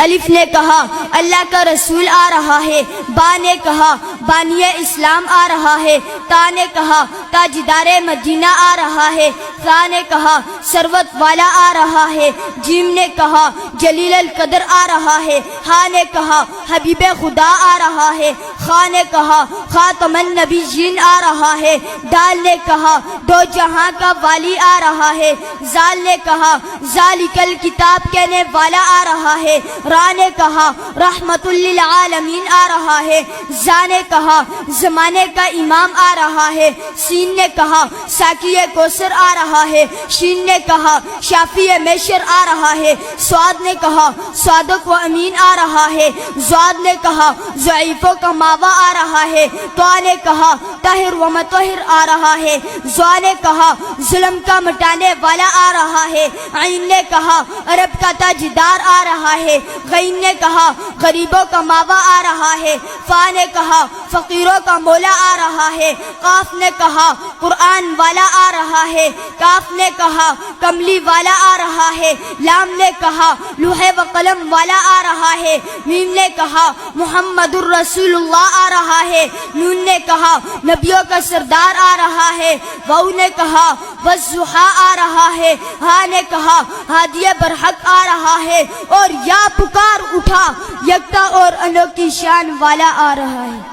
الف نے کہا اللہ کا رسول آ رہا ہے، با نے کہا بانی اسلام آ رہا ہے، تا نے کہا تاجدار مدینہ آ رہا ہے، ثا نے کہا ثروت والا آ رہا ہے، جیم نے کہا جلیل القدر آ رہا ہے، ہا نے کہا حبیب خدا آ رہا ہے، خا نے کہا خاتم النبیین آ رہا ہے، دال نے کہا دو جہاں کا والی آ رہا ہے، زال نے کہا ذالک الکتاب کہنے والا آ رہا ہے، را نے کہا رحمت للعالمین آ رہا ہے، زا نے کہا زمانے کا امام آ رہا ہے، سین نے کہا ساقی کوثر آ رہا ہے، شین نے کہا شافی میشر آ رہا ہے، سواد نے کہا صادق و امین آ رہا ہے، زواد نے کہا ضعیفوں کا ماوا آ رہا ہے، طا نے کہا طاہر و مطہر آ رہا ہے، زوا نے کہا ظلم کا مٹانے والا آ رہا ہے، عین نے کہا عرب کا تاجدار آ رہا ہے، غین نے کہا غریبوں کا ماوا آ رہا ہے، فا نے کہا فقیروں کا مولا آ رہا ہے، قاف نے کہا قرآن والا آ رہا ہے، کاف نے کہا کملی والا آ رہا ہے، لام نے کہا لوح و قلم والا آ رہا ہے، میم نے کہا محمد الرسول اللہ آ رہا ہے، نون نے کہا نبیوں کا سردار آ رہا ہے، واو نے کہا والضحیٰ آ رہا ہے، ہا نے کہا ہادی برحق آ رہا ہے، اور یا پکار اٹھا یکتا اور انوکھی شان والا آ رہا ہے۔